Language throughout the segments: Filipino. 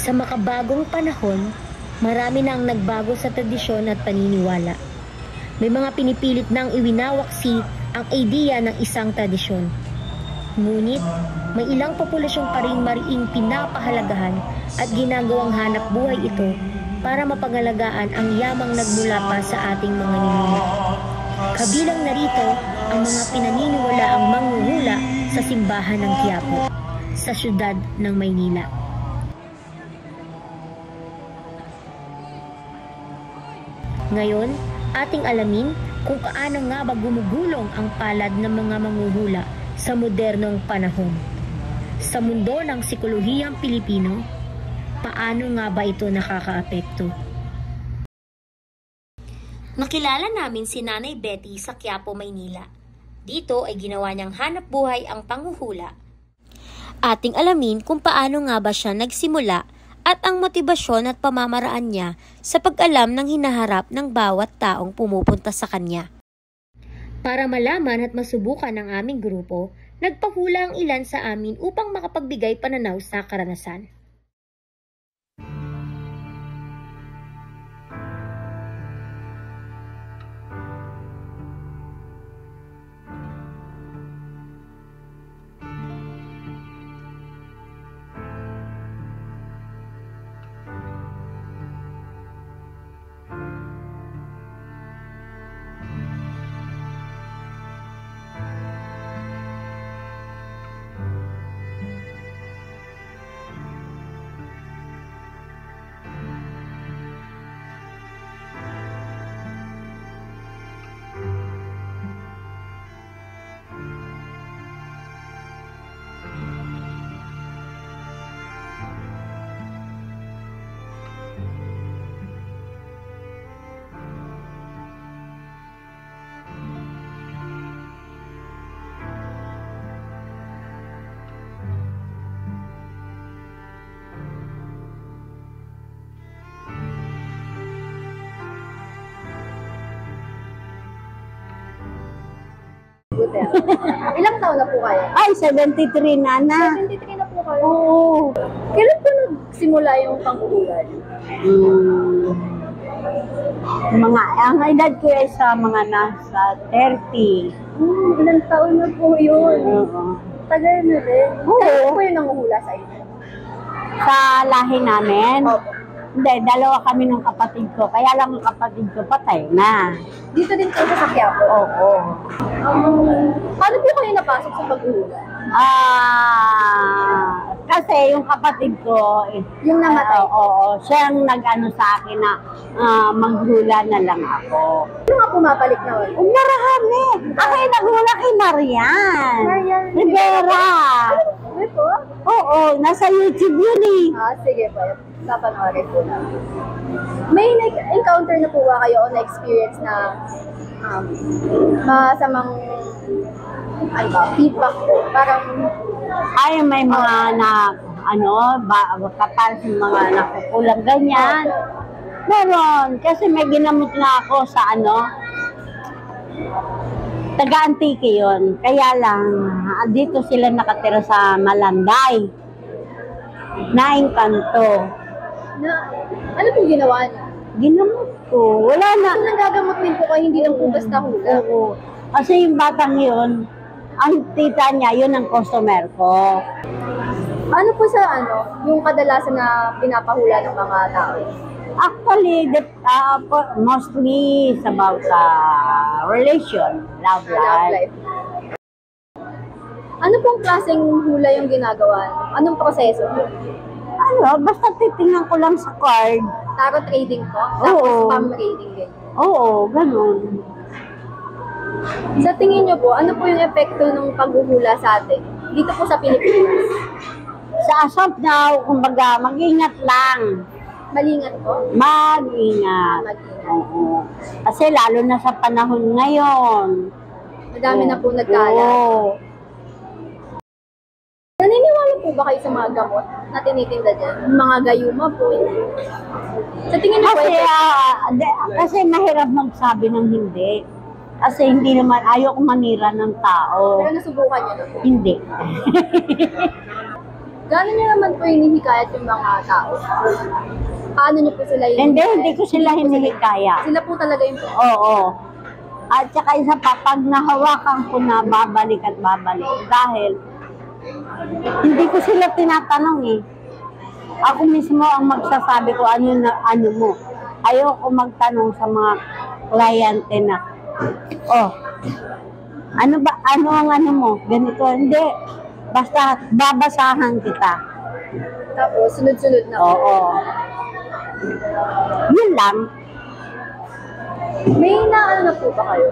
Sa makabagong panahon, marami na ang nagbago sa tradisyon at paniniwala. May mga pinipilit nang iwinawaksi ang ideya ng isang tradisyon. Ngunit, may ilang populasyon pa rin mariing pinapahalagahan at ginagawang hanap buhay ito para mapangalagaan ang yamang nagmula pa sa ating mga ninuno. Kabilang narito ang mga pinaniniwalaang manghuhula sa simbahan ng Quiapo, sa siyudad ng Maynila. Ngayon, ating alamin kung paano nga ba gumugulong ang palad ng mga manghuhula sa modernong panahon. Sa mundo ng psikolohiyang Pilipino, paano nga ba ito nakakaapekto? Nakilala namin si Nanay Betty sa Quiapo, Maynila. Dito ay ginawa niyang hanap buhay ang panghuhula. Ating alamin kung paano nga ba siya nagsimula at ang motibasyon at pamamaraan niya sa pag-alam ng hinaharap ng bawat taong pumupunta sa kanya. Para malaman at masubukan ng aming grupo, nagpahula ang ilan sa amin upang makapagbigay pananaw sa karanasan. Ilang taon na po kayo? Ay, 73 na. 73 na po kayo? Oo. Kailan po nagsimula yung panghuhula? Ang edad ko ay sa mga nasa 30. Ilang taon na po yun? Oo. Tagal na rin. Oo. Kailan po yung nanguhula sa inyo? Sa lahi namin? Opo. Hindi, dalawa kami ng kapatid ko. Kaya lang ang kapatid ko patay na. Dito din po sa Quiapo? Oo. Paano po kayo napasok sa paghuhula? Kasi yung kapatid ko, Yung namatay? Oo, siyang nag-ano sa akin na maghula na lang ako. Ano nga pumapalik na ulit? Marami. Ako yung naghula kay Marian. Marian Rivera. Ano po? Oo, nasa YouTube yun eh. Sige po. Papanoorin po na. May encounter na po ba kayo o na-experience na masamang feedback po? Parang Ay, may mga kapal sa mga nakukulang ganyan. Meron, kasi may ginamot na ako sa taga-Antique yun. Kaya lang, dito sila nakatira sa Malanday. Naengkanto. Ano pong ginawa niyo? Ginamot ko. Wala na. Kung nagagamot din po kayo, hindi lang po basta hula. Oo. Kasi yung batang yun, ang tita niya, yun ang customer ko. Ano po sa yung kadalasan na pinapahula ng mga tao? Actually, mostly it's about relation, love life. Ano pong klaseng hula yung ginagawa? Anong proseso po? Basta titingnan ko lang sa card. Tarot trading po? Oo. Tapos spam trading din? Oo, ganun. Sa tingin niyo po, ano po yung epekto ng paghuhula sa atin? Dito po sa Pilipinas? Sa as of now, kumbaga, mag-ingat lang. Malingat po? Mag-ingat. Mag-ingat. Oo. Kasi lalo na sa panahon ngayon. Madami na po nagkalat. Oo. Naniniwala po ba kayo sa mga gamot na tinitinda dyan? Mga gayuma po? Sa tingin niyo po, Kasi mahirap magsabi ng hindi. Kasi hindi naman, ayoko manira ng tao. pero nasubukan niyo na po? Hindi. Gano'n niyo naman po hinihikayat yung mga tao? Paano niyo po sila Hindi ko sila hinihikaya. Sila po talaga yung Oo. At saka isa pa, pag nahawakan ko na, babalik at babalik. Dahil, hindi ko sila tinatanong eh. Ako mismo ang magsasabi ko ano mo. Ayoko magtanong sa mga kliyente na, oh, ano ang ano mo? Ganito, hindi. Basta babasahan kita. Tapos, sunod-sunod na po. Oo. Yun lang. May naano na po ba kayo?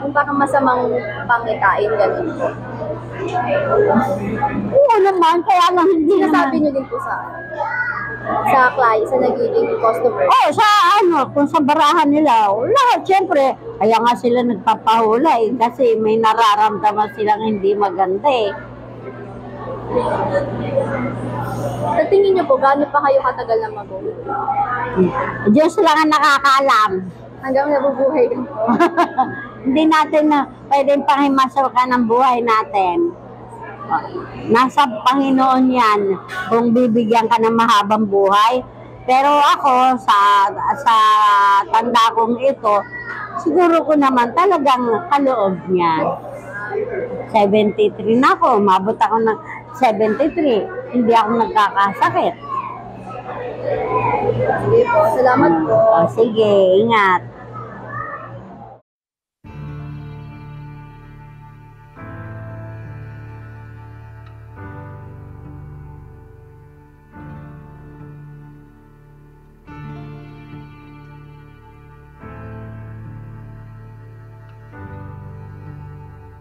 Kung parang masamang pangitain, ganun po. Oo naman, kaya lang hindi Sinasabi naman. niyo din po sa client, sa nagiging customer. Oh, sa kung sa barahan nila, lahat, syempre, kaya nga sila nagpapahula eh, kasi may nararamdaman silang hindi maganda eh. Sa tingin niyo po, gaano pa kayo katagal na mag-uwi? Diyos lang ang nakakaalam. Hanggang nabubuhay din po. Hindi natin na pwedeng pangimasawakan ng buhay natin. Nasa Panginoon yan kung bibigyan ka ng mahabang buhay. Pero ako, sa tanda kong ito, siguro ko naman talagang kaloob niya. 73 na ako, mabot ako ng 73. Hindi ako nagkakasakit. Sige po, salamat po. O, sige, ingat.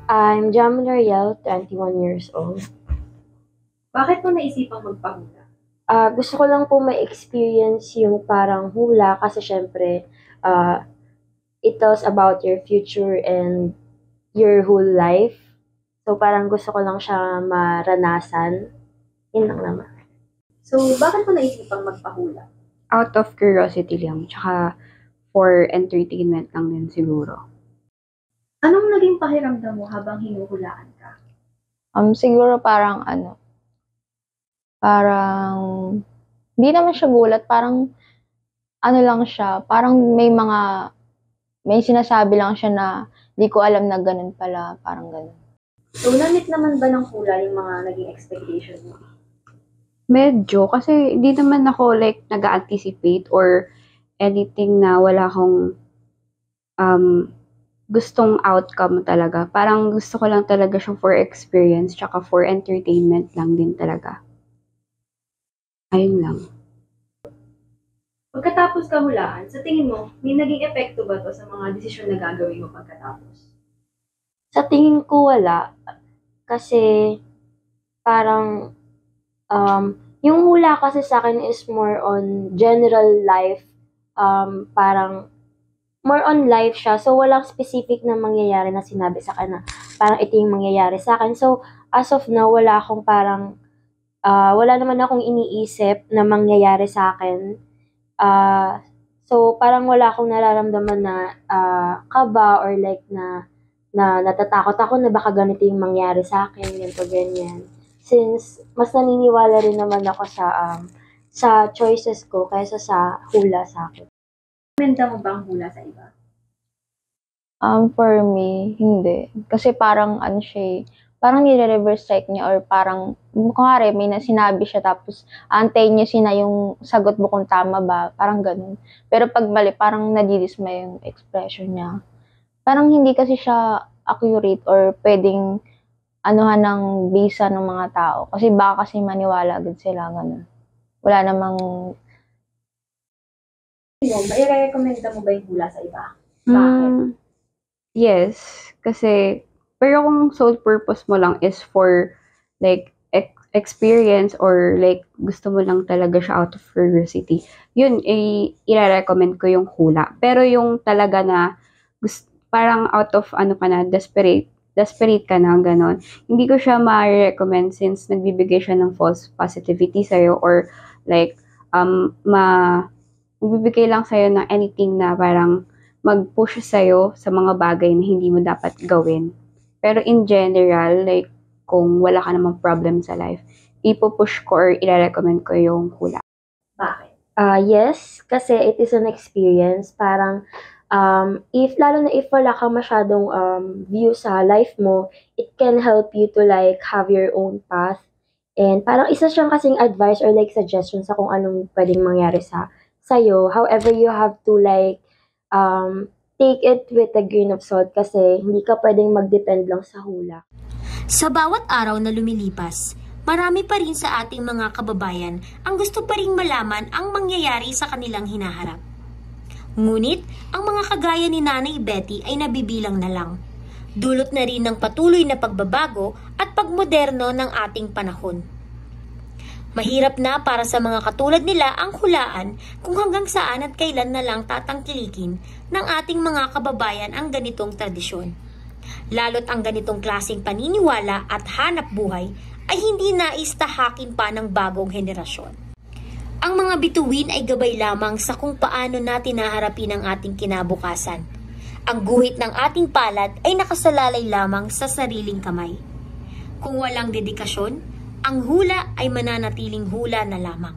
I'm Jamil Ariel, 21 years old. Bakit po naisipang magpahula? Gusto ko lang po ma-experience yung parang hula kasi syempre, it tells about your future and your whole life. So parang gusto ko lang siya maranasan. Yun lang naman. So, bakit po naisipang magpahula? Out of curiosity lang, tsaka for entertainment lang din siguro. Anong naging pakiramdam mo habang hinuhulaan ka? Siguro parang hindi naman siya gulat, parang lang siya, parang may sinasabi lang siya na di ko alam na ganun pala, parang ganun. So, na-meet naman ba ng hula yung mga naging expectation mo? Medyo, kasi hindi naman ako like nag-anticipate or anything na wala akong gustong outcome talaga. Parang gusto ko lang talaga siyang for experience tsaka for entertainment lang din talaga. Ayun lang. Pagkatapos kahulaan, sa tingin mo, may naging epekto ba to sa mga desisyon na gagawin mo pagkatapos? Sa tingin ko wala. Kasi parang yung hula kasi sa akin is more on general life. Parang more on life siya. So, walang specific na mangyayari na sinabi sa akin na parang ito yung mangyayari sa akin. So, as of now, wala naman akong iniisip na mangyayari sa akin. So, parang wala akong nararamdaman na kaba or like na natatakot ako na baka ganito yung mangyari sa akin, ganito, ganyan. Since mas naniniwala rin naman ako sa choices ko kaysa sa hula sa akin. Komenta mo ba ang hula sa iba? For me, hindi. Kasi parang parang nire-reverse psych niya or parang, kunwari, may sinabi siya tapos antayin niya na yung sagot mo kung tama ba, parang ganun. Pero pag mali, parang nadidismay yung expression niya. Parang hindi kasi siya accurate or pwedeng anuhan ng bisa ng mga tao. Kasi baka kasi maniwala agad sila, ganun. Wala namang... Mai-recommenda mo ba yung hula sa iba? Bakit? Yes, kasi pero kung sole purpose mo lang is for like experience or like gusto mo lang talaga siya out of curiosity, yun i-recommend ko yung hula. Pero yung talaga na parang out of desperate ka na, ganon. Hindi ko siya ma-recommend since nagbibigay siya ng false positivity sa'yo or like, magbibigay lang sa'yo ng anything na parang mag-push sa'yo sa mga bagay na hindi mo dapat gawin. Pero in general, like, kung wala ka namang problem sa life, ipupush ko or i-recommend ko yung hula. Bakit? Yes, kasi it is an experience. Parang, lalo na if wala ka masyadong view sa life mo, it can help you to like have your own path. And parang isa siyang kasing advice or like suggestion sa kung anong pwedeng mangyari sa'yo. However, you have to like, take it with a grain of salt kasi hindi ka pwedeng mag-depend lang sa hula. Sa bawat araw na lumilipas, marami pa rin sa ating mga kababayan ang gusto pa rin malaman ang mangyayari sa kanilang hinaharap. Ngunit, ang mga kagaya ni Nanay Betty ay nabibilang na lang. Dulot na rin ng patuloy na pagbabago at pagmoderno ng ating panahon. Mahirap na para sa mga katulad nila ang hulaan kung hanggang saan at kailan na lang tatangkilikin ng ating mga kababayan ang ganitong tradisyon. Lalo't ang ganitong klaseng paniniwala at hanap buhay ay hindi nais tahakin pa ng bagong henerasyon. Ang mga bituin ay gabay lamang sa kung paano natin naharapin ang ating kinabukasan. Ang guhit ng ating palad ay nakasalalay lamang sa sariling kamay. Kung walang dedikasyon, ang hula ay mananatiling hula na lamang.